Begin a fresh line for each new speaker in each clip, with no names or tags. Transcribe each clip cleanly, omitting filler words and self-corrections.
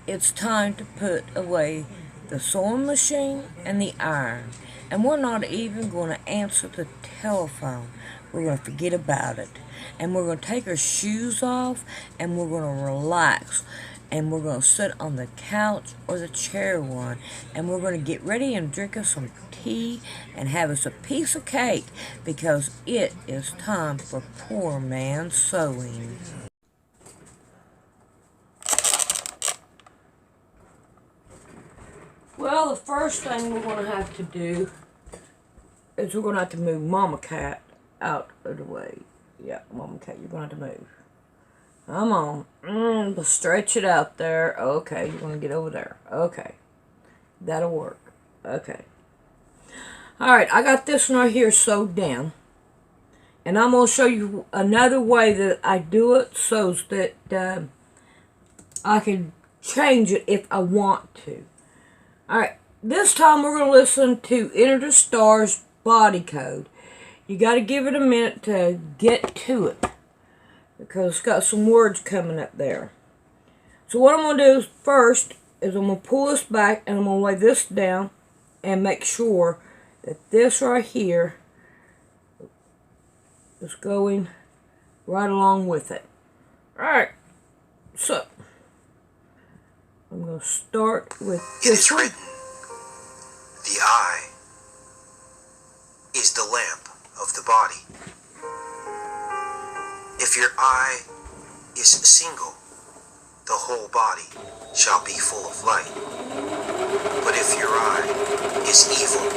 it's time to put away the sewing machine and the iron. And we're not even going to answer the telephone. We're going to forget about it. And we're going to take our shoes off and we're going to relax. And we're going to sit on the couch or the chair one. And we're going to get ready and drink us some tea and have us a piece of cake because it is time for poor man sewing. Well, the first thing we're going to have to do is we're going to have to move Mama Cat out of the way. Yeah, Mama Cat, you're going to have to move. Come on. But stretch it out there. Okay, you're going to get over there. Okay. That'll work. Okay. Alright, I got this one right here sewed down. And I'm going to show you another way that I do it so that I can change it if I want to. Alright, this time we're going to listen to Enter the Stars Body Code. You got to give it a minute to get to it because it's got some words coming up there. So what I'm going to do first is I'm going to pull this back and I'm going to lay this down and make sure that this right here is going right along with it. Alright, so I'm going to start with this one.
Written, the eye is the lamp of the body. If your eye is single, the whole body shall be full of light. But if your eye is evil,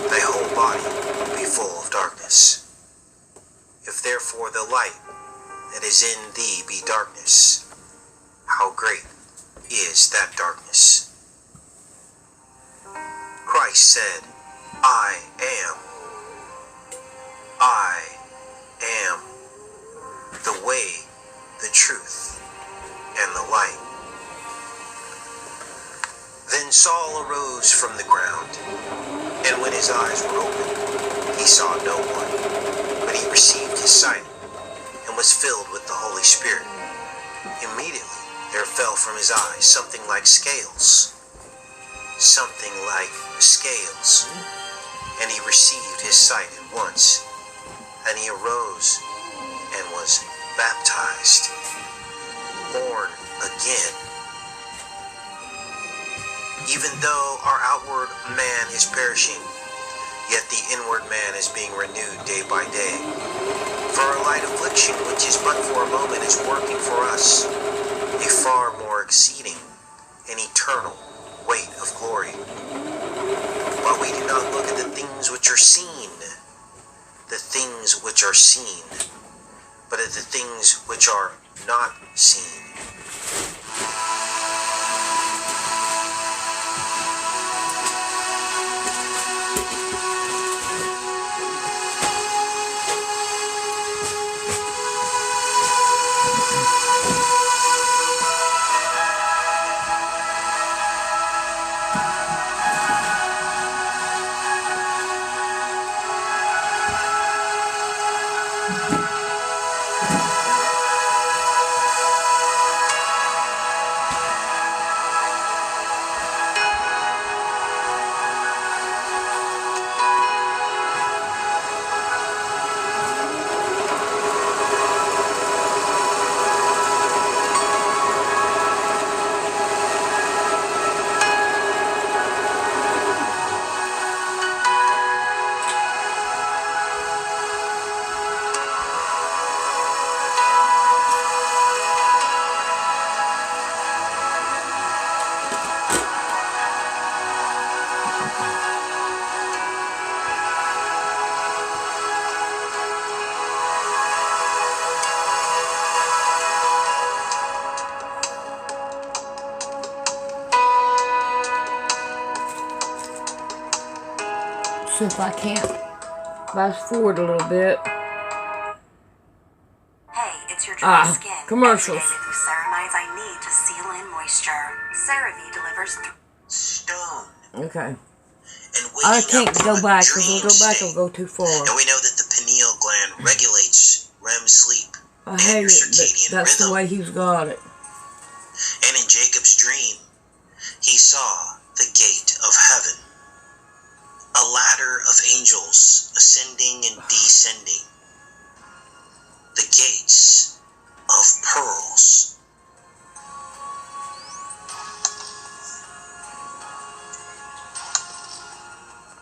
thy whole body will be full of darkness. If therefore the light that is in thee be darkness, how great is that darkness? Christ said, I am the way, the truth, and the light. Then Saul arose from the ground, and when his eyes were opened, he saw no one, but he received his sight, and was filled with the Holy Spirit. Immediately there fell from his eyes something like scales, and he received his sight at once, and he arose and was baptized, born again. Even though our outward man is perishing, yet the inward man is being renewed day by day. For our light affliction, which is but for a moment, is working for us a far more exceeding and eternal weight of glory. But we do not look at the things which are seen, but at the things which are not seen.
So if I can't fast forward a little bit.
Hey, it's your dry skin.
Commercials.
Through ceramides I need to seal in moisture. CeraVe delivers
stone.
Okay.
And
I can't go back because we'll go back and go too far.
And we know that the pineal gland regulates REM sleep.
I hate it, but that's
rhythm.
the way he's got it.
And in Jacob's dream, he saw the gate of heaven, a ladder of angels ascending and descending, the gates of pearls.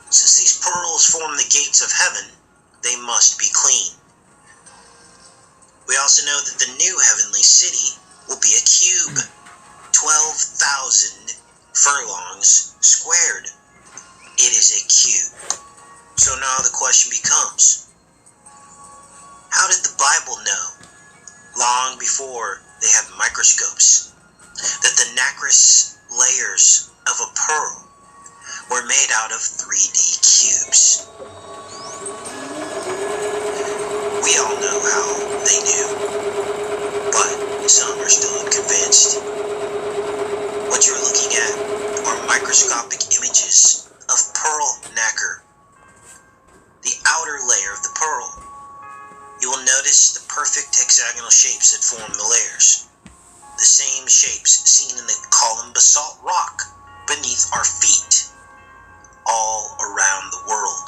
Since these pearls form the gates of heaven, they must be clean. We also know that the new heavenly city will be a cube, 12,000 furlongs squared. It is a cube. So now the question becomes, how did the Bible know, long before they had microscopes, that the nacreous layers of a pearl were made out of 3D cubes? We all know how they knew, but some are still unconvinced. What you're looking at are microscopic images of pearl nacre, the outer layer of the pearl. You will notice the perfect hexagonal shapes that form the layers, the same shapes seen in the column basalt rock beneath our feet, all around the world.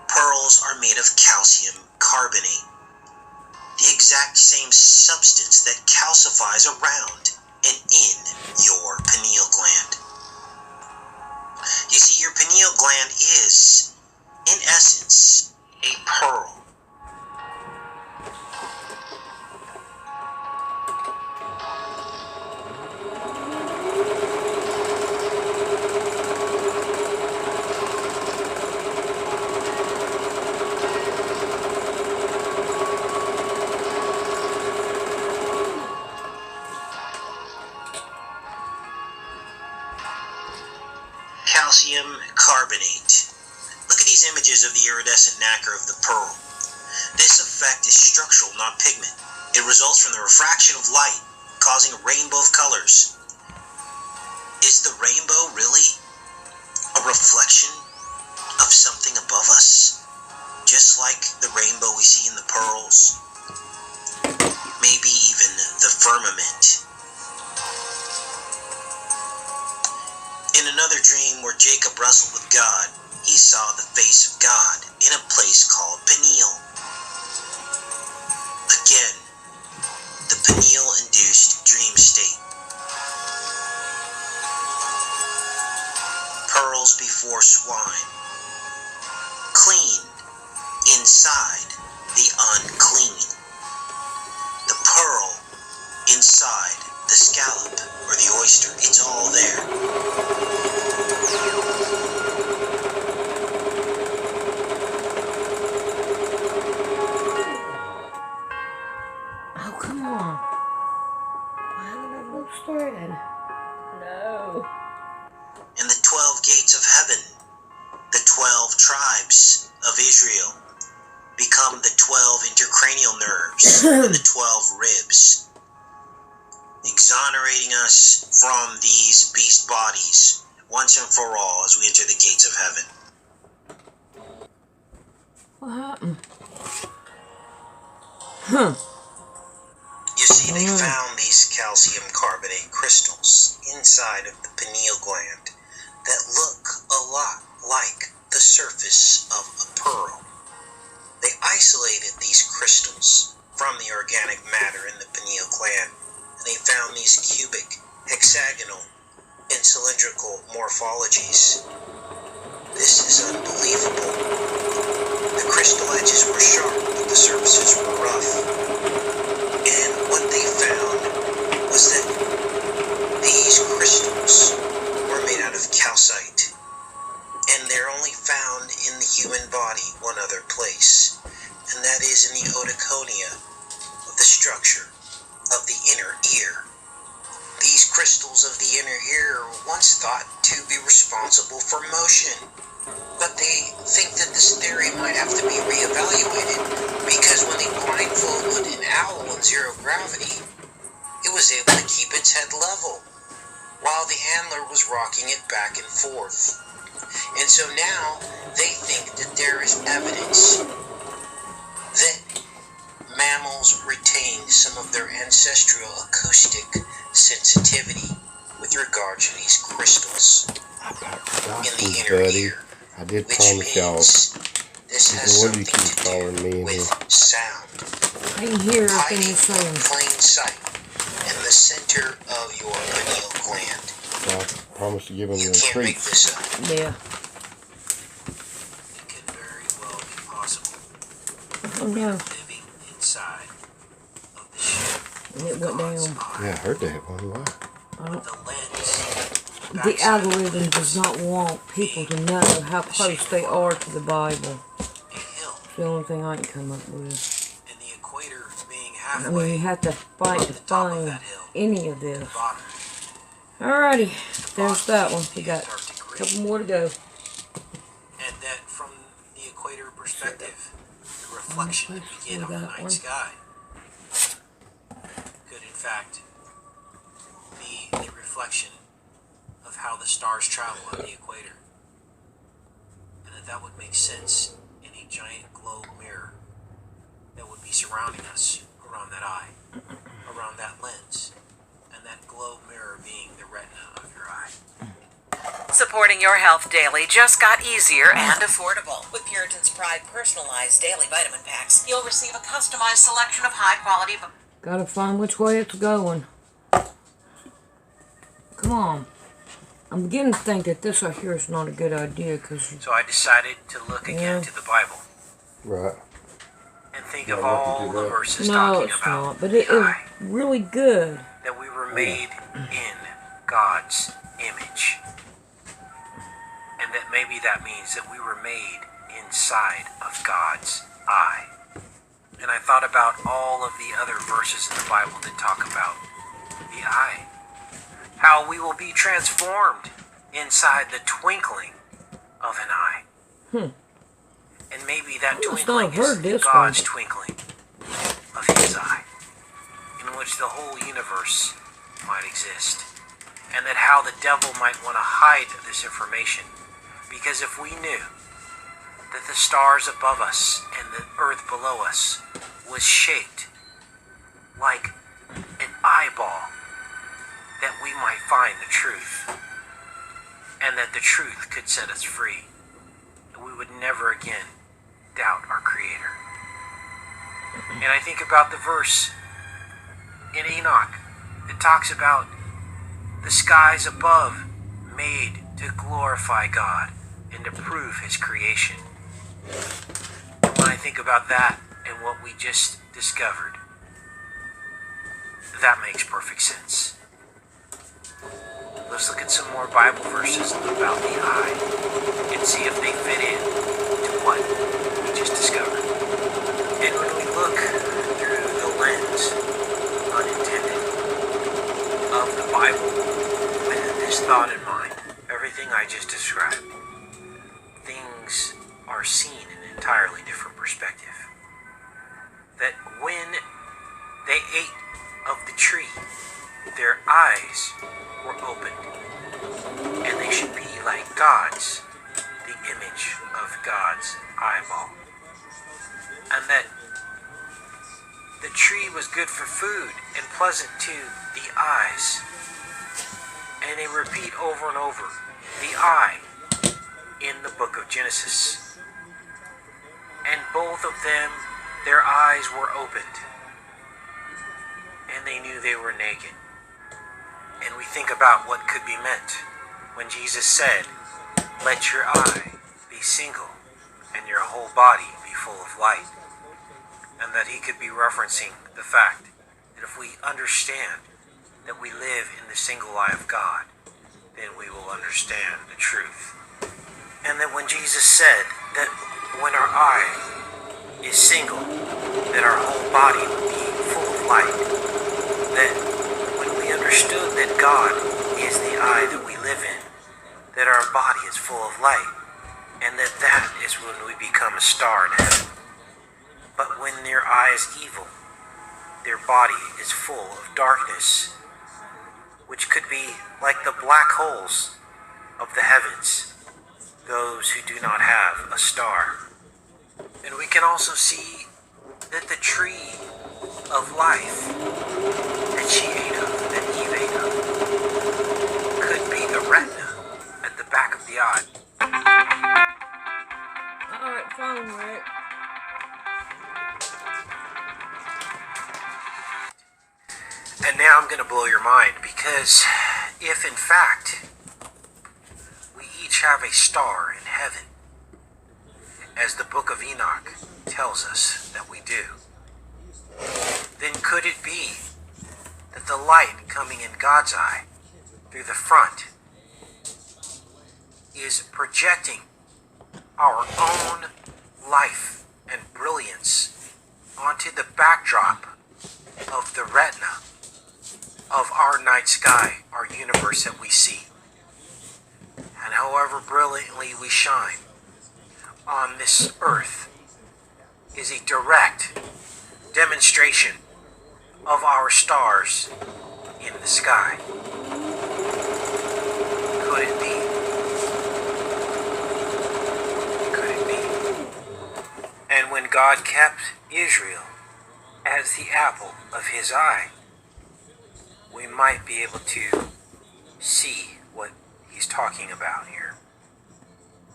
Pearls are made of calcium carbonate, the exact same substance that calcifies around and in your pineal gland. You see, your pineal gland is, in essence, a pearl. Calcium carbonate. Look at these images of the iridescent nacre of the pearl. This effect is structural, not pigment. It results from the refraction of light, causing a rainbow of colors. Is the rainbow really a reflection of something above us? Just like the rainbow we see in the pearls? Maybe even the firmament. In another dream where Jacob wrestled with God, he saw the face of God in a place called Peniel. Again, the pineal-induced dream state. Pearls before swine. Clean inside the unclean. The pearl inside the scallop or the oyster. It's all there.
Oh, come on. Why did I look straight? No.
And the 12 gates of heaven, the 12 tribes of Israel, become the 12 intercranial nerves and the 12 ribs, exonerating us from these beast bodies once and for all as we enter the gates of heaven.
What happened?
You see, they found these calcium carbonate crystals inside of the pineal gland that look a lot like the surface of a pearl. They isolated these crystals from the organic matter in the pineal gland, and they found these cubic, hexagonal, and cylindrical morphologies. This is unbelievable. The crystal edges were sharp, but the surfaces were rough. And what they found was that these crystals were made out of calcite, and they're only found in the human body one other place, and that is in the otoconia of the structure of the inner ear. These crystals of the inner ear were once thought to be responsible for motion, but they think that this theory might have to be reevaluated, because when they blindfolded an owl in zero gravity, it was able to keep its head level, while the handler was rocking it back and forth. And so now they think that there is evidence that mammals retain some of their ancestral acoustic sensitivity with regard to these crystals in the inner ear,
I did
which
promise y'all.
means this has
What do you
something
keep
to
calling
do
me in
with
here?
sound,
I can hear everything
hiding
you're
in
saying.
plain sight in the center of your pineal gland.
So I promised to give him
You
a
can't
treat.
make this up.
Yeah.
It could very well be possible.
Oh no.
Living inside of the ship.
And it went down.
Yeah, I heard that one. Why?
I don't,
The lens.
the algorithm does not want people to know how close they are to the Bible.
A hill.
It's the only thing I can come up with.
And the equator being
I mean,
halfway
you have to fight to
from the top of
find
that hill
any of
to the
this.
bottom.
Alrighty, there's that one. We
The
got
Antarctic
a
Ring.
couple more to go.
And that from the equator perspective, the reflection that we get on the night sky could in fact be a reflection of how the stars travel on the equator. And that would make sense in a giant globe mirror that would be surrounding us around that eye, around that lens, and that globe mirror being the retina of your eye.
Supporting your health daily just got easier and affordable. With Puritan's Pride personalized daily vitamin packs, you'll receive a customized selection of high-quality.
Gotta find which way it's going. Come on. I'm beginning to think that this right here is not a good idea, because...
So I decided to look again to the Bible
Right.
and think
Yeah,
of
nothing
all
to
the
that.
verses
No,
talking
it's
about
not. But it
the
is
eye,
really good.
that we were made in God's image. And that maybe that means that we were made inside of God's eye. And I thought about all of the other verses in the Bible that talk about the eye. How we will be transformed inside the twinkling of an eye. And maybe that
I must not
twinkling
have heard
is
this
God's
one.
twinkling of his eye, in which the whole universe might exist. And that how the devil might want to hide this information. Because if we knew that the stars above us and the earth below us was shaped like an eyeball, that we might find the truth, and that the truth could set us free, and we would never again doubt our Creator. And I think about the verse in Enoch that talks about the skies above made to glorify God and to prove his creation. And when I think about that and what we just discovered, that makes perfect sense. Let's look at some more Bible verses about the eye and see if they fit in to what we just discovered. And when we look through the lens, unintended, of the Bible, with this thought in mind, everything I just described, things are seen in an entirely different perspective. That when they ate of the tree, their eyes were opened, and they should be like God's, the image of God's eyeball. And that the tree was good for food and pleasant to the eyes. And they repeat over and over, the eye, in the book of Genesis. And both of them, their eyes were opened, and they knew they were naked. And we think about what could be meant when Jesus said, let your eye be single and your whole body be full of light. And that he could be referencing the fact that if we understand that we live in the single eye of God, then we will understand the truth. And that when Jesus said that when our eye is single, that our whole body would be full of light, that when we understood that God is the eye that we live in, that our body is full of light, and that is when we become a star in heaven. But when their eye is evil, their body is full of darkness, which could be like the black holes of the heavens, those who do not have a star. And we can also see that the tree of life that she ate of, that Eve ate of, could be the retina at the back of the eye.
Alright, phone, Rick.
And now I'm going to blow your mind, because if in fact we each have a star in heaven, as the book of Enoch tells us that we do, then could it be that the light coming in God's eye through the front is projecting our own life and brilliance onto the backdrop of the retina of our night sky, our universe that we see? And however brilliantly we shine on this earth is a direct demonstration of our stars in the sky. Could it be? Could it be? And when God kept Israel as the apple of his eye, we might be able to see what he's talking about here.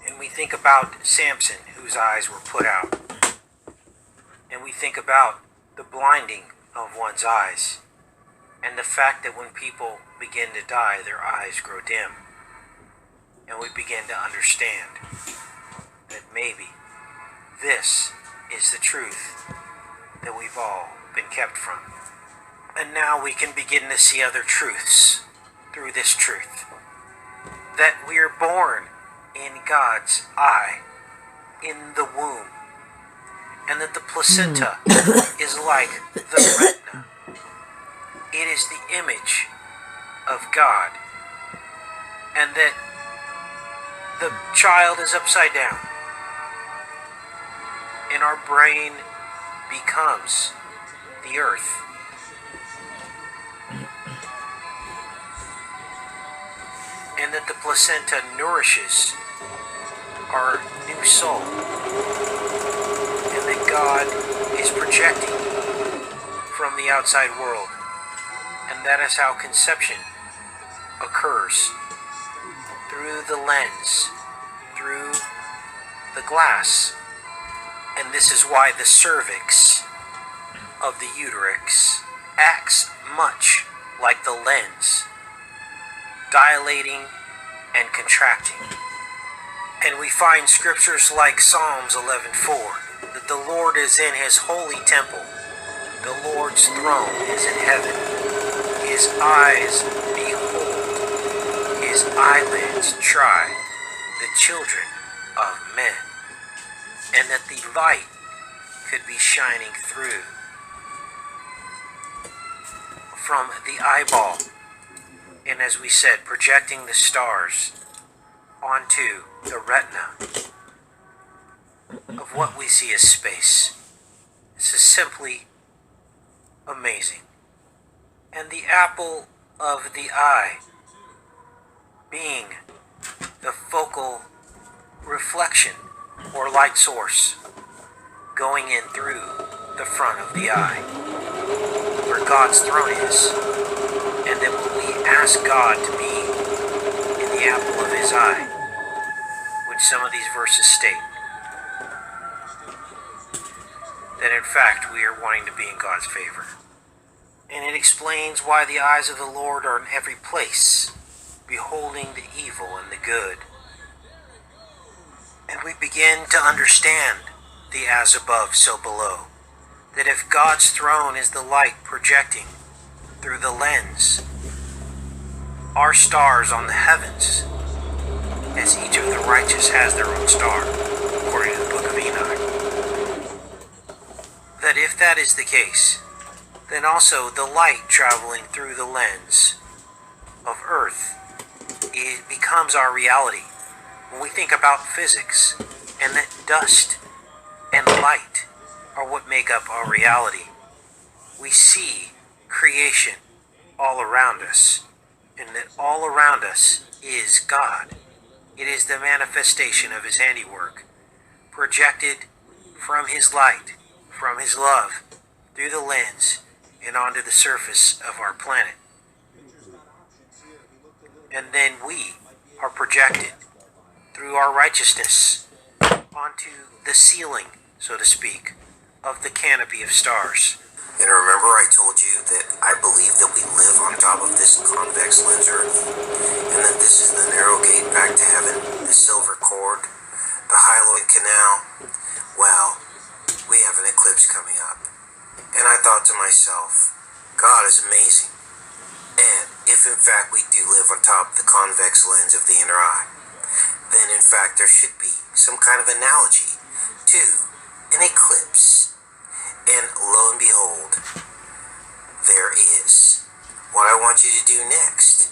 And we think about Samson, whose eyes were put out. And we think about the blinding of one's eyes, and the fact that when people begin to die, their eyes grow dim. And we begin to understand that maybe this is the truth that we've all been kept from. And now we can begin to see other truths through this truth. That we're born in God's eye, in the womb. And that the placenta is like the retina. It is the image of God. And that the child is upside down. And our brain becomes the earth. And that the placenta nourishes our new soul. And that God is projecting from the outside world. And that is how conception occurs. Through the lens, through the glass. And this is why the cervix of the uterus acts much like the lens, dilating and contracting. And we find scriptures like Psalms 11:4, that the Lord is in his holy temple. The Lord's throne is in heaven. His eyes behold, his eyelids try the children of men. And that the light could be shining through from the eyeball. And as we said, projecting the stars onto the retina of what we see as space. This is simply amazing. And the apple of the eye being the focal reflection or light source going in through the front of the eye, where God's throne is. And then when we ask God to be in the apple of his eye, which some of these verses state, that in fact we are wanting to be in God's favor. And it explains why the eyes of the Lord are in every place, beholding the evil and the good. And we begin to understand the as above, so below. That if God's throne is the light projecting through the lens, our stars on the heavens, as each of the righteous has their own star, according to the book of Enoch, that if that is the case, then also the light traveling through the lens of Earth, it becomes our reality. When we think about physics, and that dust and light are what make up our reality, we see creation all around us. and that all around us is God. It is the manifestation of His handiwork, projected from His light, from His love, through the lens and onto the surface of our planet. And then we are projected through our righteousness onto the ceiling, so to speak, of the canopy of stars. And remember I told you that I believe that we live on top of this convex lens Earth, and that this is the narrow gate back to heaven, the silver cord, the hyaloid canal. Well, we have an eclipse coming up. And I thought to myself, God is amazing. And if in fact we do live on top of the convex lens of the inner eye, then in fact there should be some kind of analogy to an eclipse. And lo and behold, there is. What I want you to do next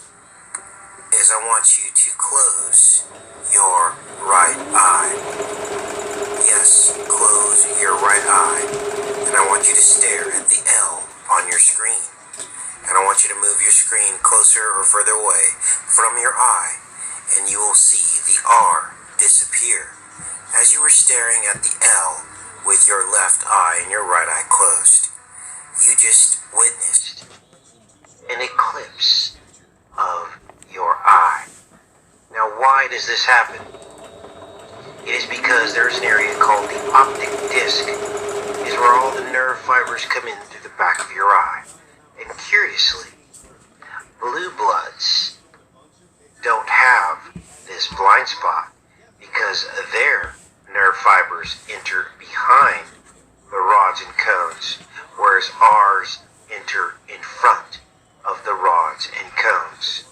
is I want you to close your right eye. Yes, close your right eye. And I want you to stare at the L on your screen. And I want you to move your screen closer or further away from your eye, and you will see the R disappear as you were staring at the L with your left eye and your right eye closed. You just witnessed an eclipse of your eye. Now, why does this happen? It is because there's an area called the optic disc, is where all the nerve fibers come in through the back of your eye. And curiously, blue bloods don't have this blind spot because their nerve fibers enter behind the rods and cones, whereas ours enter in front of the rods and cones.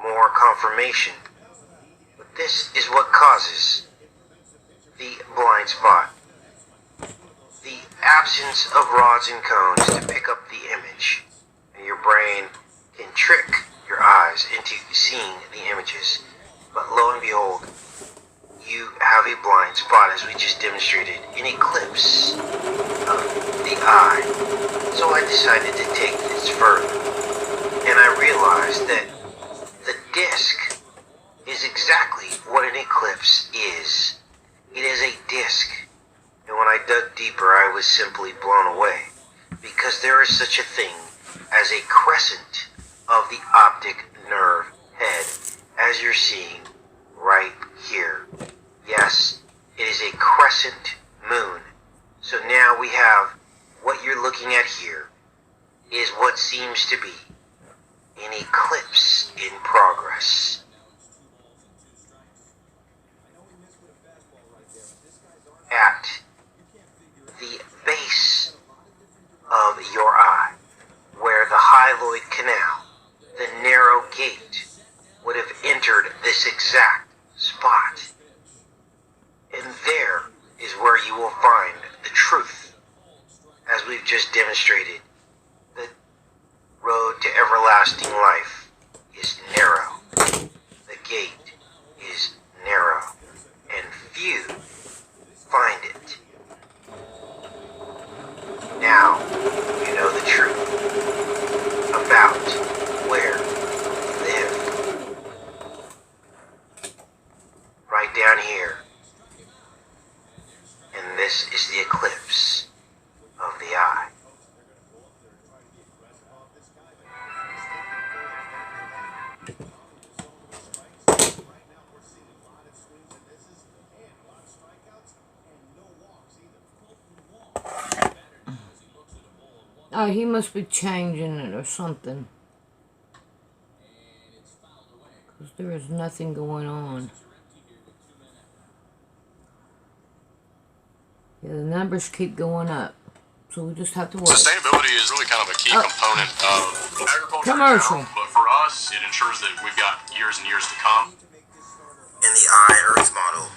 More confirmation. But this is what causes the blind spot. The absence of rods and cones to pick up the image. And your brain can trick your eyes into seeing the images. But lo and behold, you have a blind spot, as we just demonstrated, an eclipse of the eye. So I decided to take this further. And I realized that the disc is exactly what an eclipse is. It is a disc. And when I dug deeper, I was simply blown away. Because there is such a thing as a crescent of the optic nerve head, as you're seeing right here. Yes, it is a crescent moon. So now we have what you're looking at here is what seems to be an eclipse in progress. At the base of your eye, where the hyaloid canal, the narrow gate, would have entered this exact spot. And there is where you will find the truth, as we've just demonstrated. The road to everlasting life is narrow. The gate is narrow, and few find it. Now you know the truth about where you live. Right down here. And this is the eclipse of the eye.
Oh, he must be changing it or something. Because there is nothing going on. Yeah, the numbers keep going up. So we just have to wait.
Sustainability is really kind of a key component of agriculture
Commercial.
in general, but for us, it ensures that we've got years and years to come.
And the eye Earth model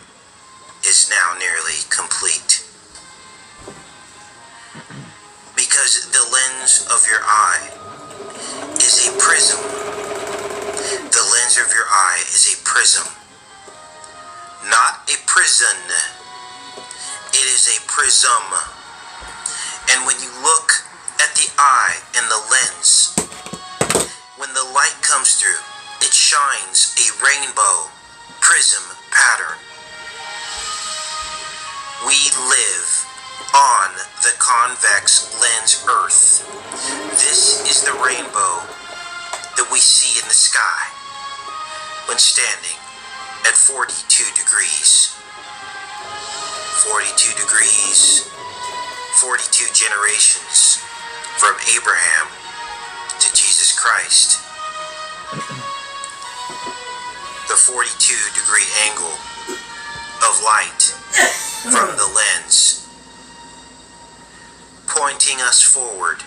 is now nearly complete. Because the lens of your eye is a prism. The lens of your eye is a prism, not a prison. It is a prism. And when you look at the eye and the lens, when the light comes through, shines a rainbow prism pattern. We live on the convex lens Earth. This is the rainbow that we see in the sky when standing at 42 degrees. 42 degrees, 42 generations from Abraham to Jesus Christ. The 42-degree angle of light from the lens, pointing us forward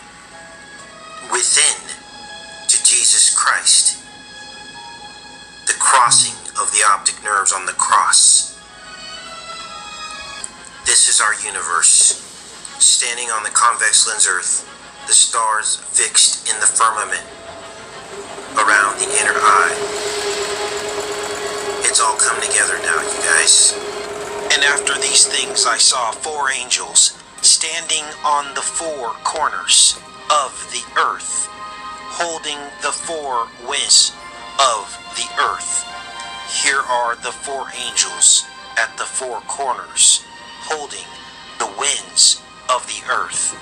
within to Jesus Christ. The crossing of the optic nerves on the cross. This is our universe, standing on the convex lens Earth, the stars fixed in the firmament around the inner eye. It's all come together now, you guys. And after these things I saw 4 angels standing on the 4 corners of the earth, holding the 4 winds of the earth. Here are the 4 angels at the 4 corners, holding the winds of the earth.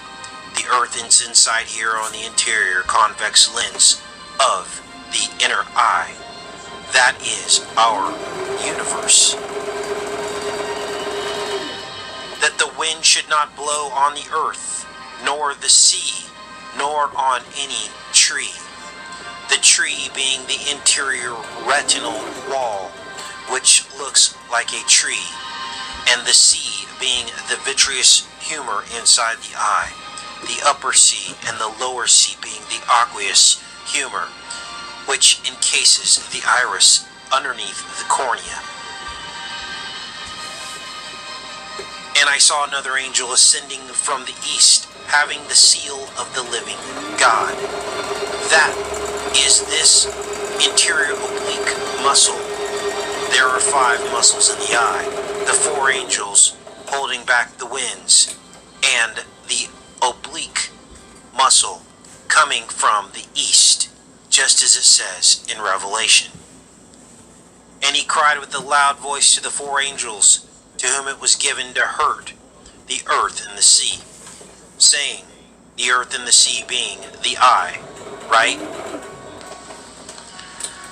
The earth is inside here on the interior convex lens of the inner eye. That is our universe. That the wind should not blow on the earth, nor the sea, nor on any tree. The tree being the interior retinal wall, which looks like a tree, and the sea being the vitreous humor inside the eye, the upper sea and the lower sea being the aqueous humor, which encases the iris underneath the cornea. And I saw another angel ascending from the east, having the seal of the living God. That is this interior oblique muscle. There are 5 muscles in the eye. The 4 angels holding back the winds, and the oblique muscle coming from the east, just as it says in Revelation. And he cried with a loud voice to the 4 angels, to whom it was given to hurt the earth and the sea, saying, the earth and the sea being the eye, right?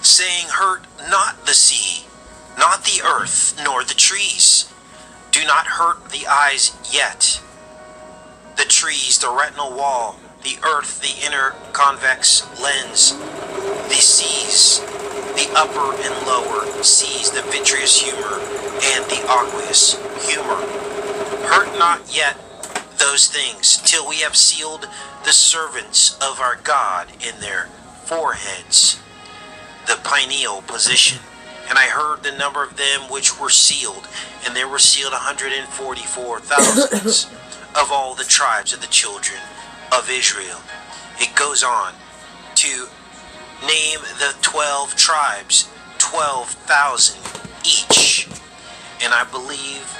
Saying, hurt not the sea, not the earth, nor the trees. Do not hurt the eyes yet. The trees, the retinal wall, the earth, the inner convex lens, the seas, the upper and lower seas, the vitreous humor, and the aqueous humor. Hurt not yet those things, till we have sealed the servants of our God in their foreheads, the pineal position. And I heard the number of them which were sealed, and there were sealed 144,000 of all the tribes of the children of Israel. It goes on to name the 12 tribes, 12,000 each. And I believe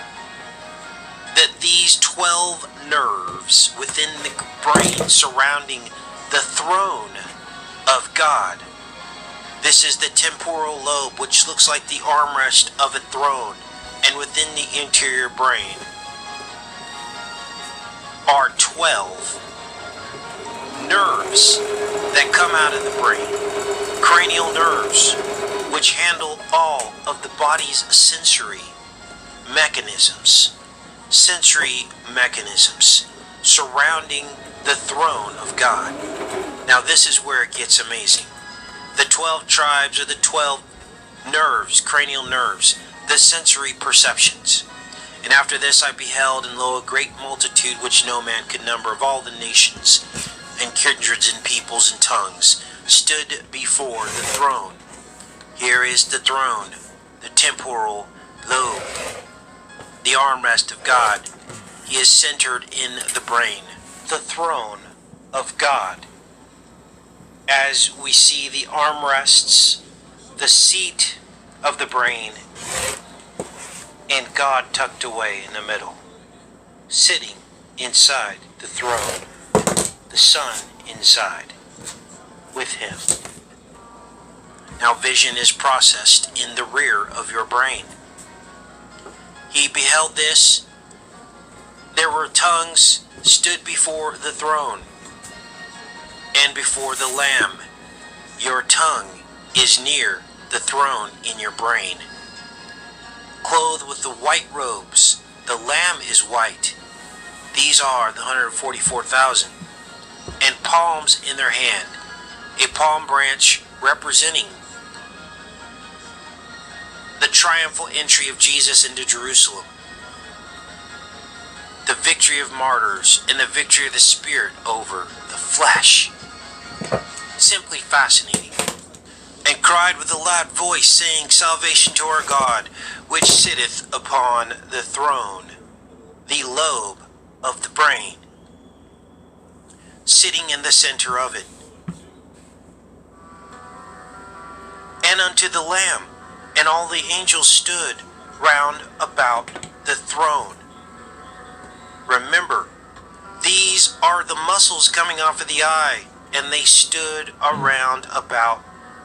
that these 12 nerves within the brain surrounding the throne of God, this is the temporal lobe, which looks like the armrest of a throne, and within the interior brain are 12 nerves that come out of the brain, cranial nerves, which handle all of the body's sensory mechanisms surrounding the throne of God. Now this is where it gets amazing. The 12 tribes are the 12 nerves, cranial nerves, the sensory perceptions. And after this I beheld, and lo, a great multitude which no man could number, of all the nations and kindreds and peoples and tongues, stood before the throne. Here is the throne, the temporal lobe, the armrest of God. He is centered in the brain, the throne of God. As we see the armrests, the seat of the brain, and God tucked away in the middle, sitting inside the throne, the Son inside with him. Now vision is processed in the rear of your brain. He beheld this. There were tongues stood before the throne and before the Lamb. Your tongue is near the throne in your brain. Clothed with the white robes, the Lamb is white. These are the 144,000. And palms in their hand, a palm branch representing the triumphal entry of Jesus into Jerusalem, the victory of martyrs, and the victory of the Spirit over the flesh. Simply fascinating. And cried with a loud voice, saying, Salvation to our God, which sitteth upon the throne, the lobe of the brain, sitting in the center of it, and unto the Lamb. And all the angels stood round about the throne. Remember, these are the muscles coming off of the eye, and they stood around about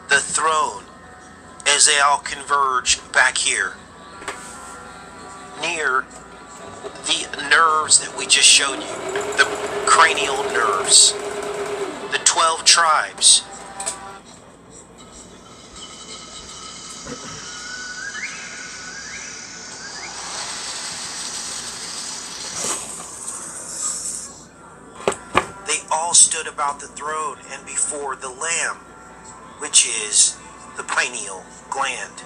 the throne as they all converge back here near the nerves that we just showed you, the cranial nerves, the 12 tribes. They all stood about the throne and before the Lamb, which is the pineal gland.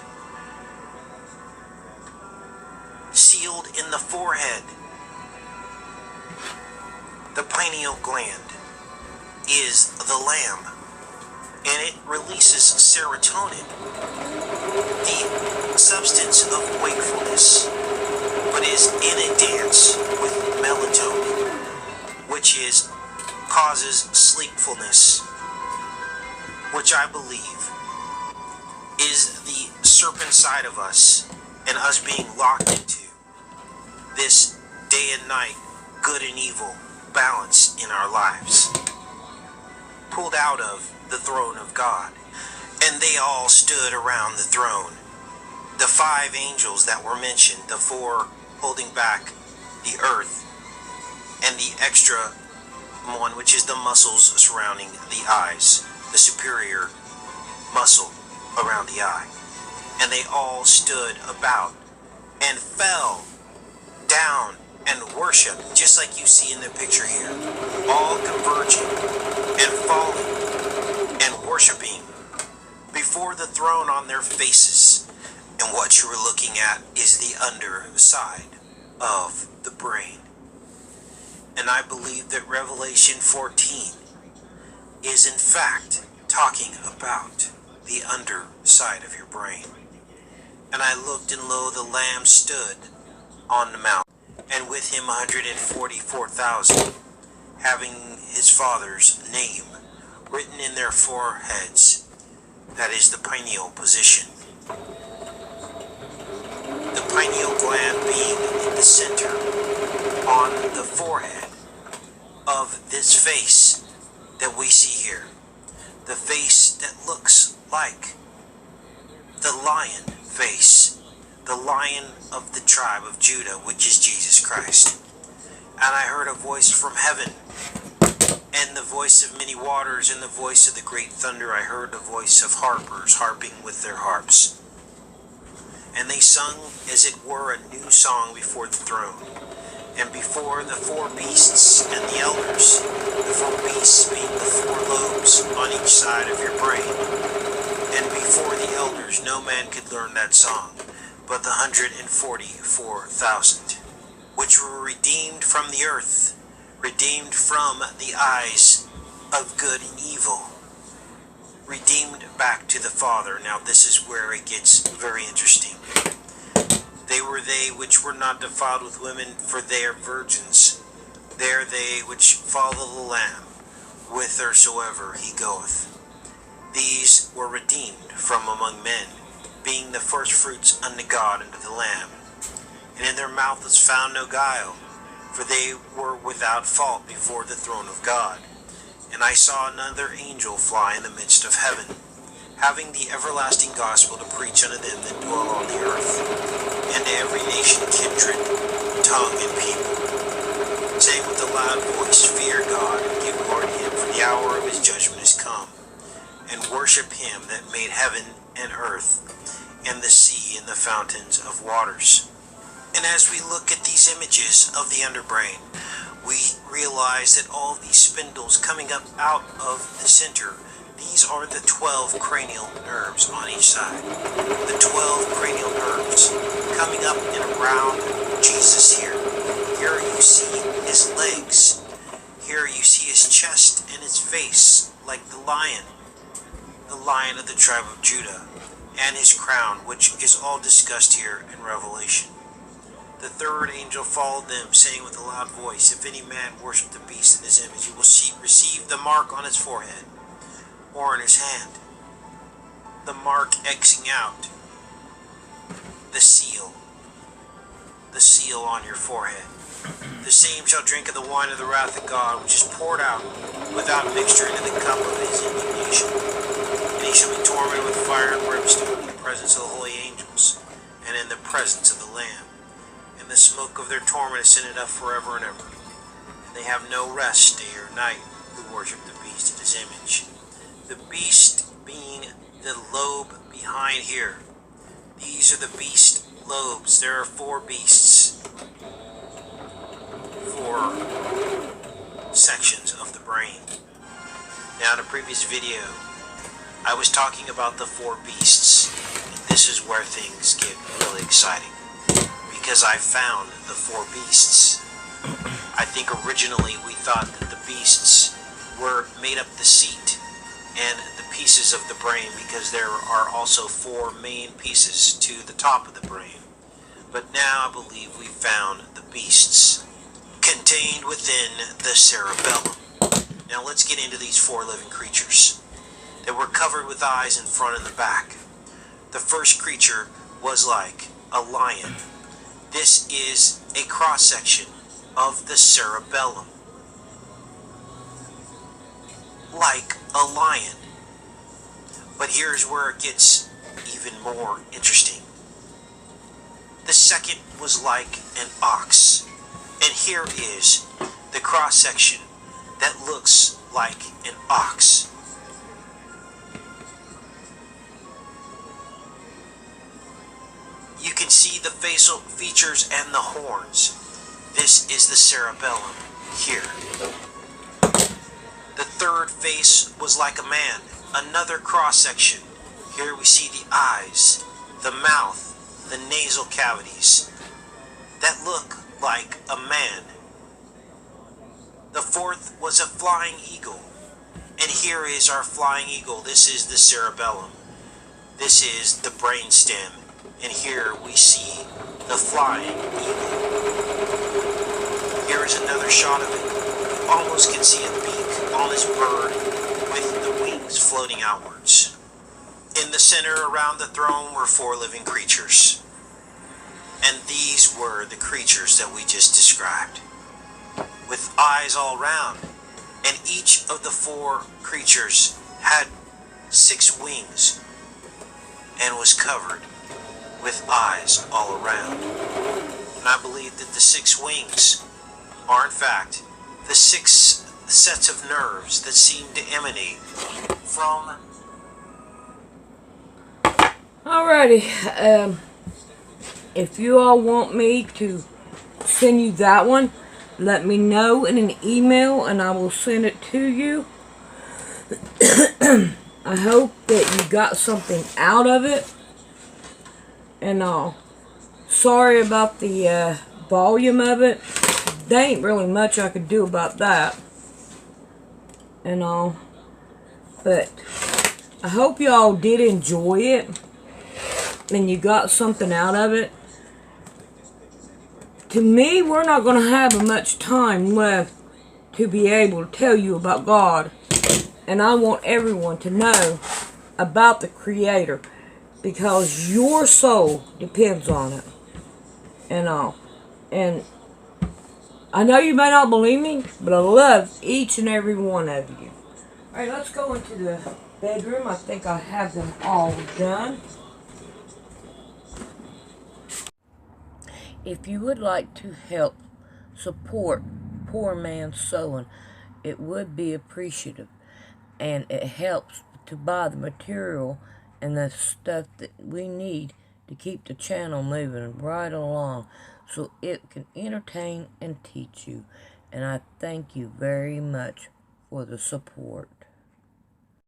Sealed in the forehead, the pineal gland is the Lamb, and it releases serotonin, the substance of wakefulness, but is in a dance with melatonin, which causes sleepfulness, which I believe is the serpent side of us and us being locked into this day and night, good and evil balance in our lives, pulled out of the throne of God. And they all stood around the throne. The 5 angels that were mentioned, the 4 holding back the earth, and the extra one, which is the muscles surrounding the eyes, the superior muscle around the eye. And they all stood about and fell down and worshiped, just like you see in the picture here, all converging and falling and worshiping before the throne on their faces. And what you are looking at is the underside of the brain. And I believe that Revelation 14 is in fact talking about the underside of your brain. And I looked, and lo, the Lamb stood on the mount, and with him 144,000, having his Father's name written in their foreheads. That is the pineal position. The pineal gland being in the center on the forehead of this face that we see here. The face that looks like the lion face, the Lion of the tribe of Judah, which is Jesus Christ. And I heard a voice from heaven, and the voice of many waters, and the voice of the great thunder. I heard the voice of harpers harping with their harps. And they sung as it were a new song before the throne, and before the 4 beasts and the elders, the 4 beasts being the 4 lobes on each side of your brain. And before the elders no man could learn that song, but the 144,000, which were redeemed from the earth, redeemed from the eyes of good and evil, redeemed back to the Father. Now this is where it gets very interesting. They were they which were not defiled with women, for they are virgins. They are they which follow the Lamb, whithersoever he goeth. These were redeemed from among men, being the firstfruits unto God and to the Lamb. And in their mouth was found no guile, for they were without fault before the throne of God. And I saw another angel fly in the midst of heaven, having the everlasting gospel to preach unto them that dwell on the earth, and to every nation, kindred, tongue, and people, saying with a loud voice, Fear God, and give glory to him, for the hour of his judgment is come, and worship him that made heaven and earth, and the sea, and the fountains of waters. And as we look at these images of the underbrain, we realize that all of these spindles coming up out of the center, these are the 12 cranial nerves on each side. The 12 cranial nerves coming up and around Jesus here. Here you see his legs. Here you see his chest and his face like the lion of the tribe of Judah, and his crown, which is all discussed here in Revelation. The third angel followed them, saying with a loud voice, If any man worship the beast in his image, he will receive the mark on his forehead or in his hand. The mark Xing out the seal on your forehead. The same shall drink of the wine of the wrath of God, which is poured out without mixture into the cup of his indignation. And he shall be tormented with fire and brimstone in the presence of the holy angels, and in the presence of the Lamb. And the smoke of their torment is sended up forever and ever. And they have no rest day or night who worship the beast in his image. The beast being the lobe behind here. These are the beast lobes. There are 4 beasts. 4 sections of the brain. Now in a previous video, I was talking about the 4 beasts. And this is where things get really exciting. Because I found the 4 beasts. I think originally we thought that the beasts were made up the seat and the pieces of the brain, because there are also 4 main pieces to the top of the brain. But now I believe we found the beasts contained within the cerebellum. Now let's get into these 4 living creatures that were covered with eyes in front and the back. The first creature was like a lion. This is a cross-section of the cerebellum. Like a lion. But here's where it gets even more interesting. The second was like an ox. And here is the cross-section that looks like an ox. You can see the facial features and the horns. This is the cerebellum here. The third face was like a man. Another cross-section. Here we see the eyes, the mouth, the nasal cavities that look like a man. The fourth was a flying eagle. And here is our flying eagle. This is the cerebellum. This is the brainstem. And here we see the flying eagle. Here is another shot of it. You almost can see a beak on this bird with the wings floating outwards. In the center around the throne were 4 living creatures. And these were the creatures that we just described, with eyes all round. And each of the 4 creatures had 6 wings and was covered with eyes all around. And I believe that the 6 wings are in fact the 6 sets of nerves that seem to emanate from...
Alrighty, if you all want me to send you that one, let me know in an email and I will send it to you. I hope that you got something out of it. And sorry about the volume of it. There ain't really much I could do about that. And all. But I hope y'all did enjoy it. And you got something out of it. To me, we're not going to have much time left to be able to tell you about God. And I want everyone to know about the Creator, because your soul depends on it. And all. And I know you may not believe me, but I love each and every one of you. Alright, let's go into the bedroom. I think I have them all done. If you would like to help support Poor Man's Sewing, it would be appreciative. And it helps to buy the material and the stuff that we need to keep the channel moving right along so it can entertain and teach you. And I thank you very much for the support.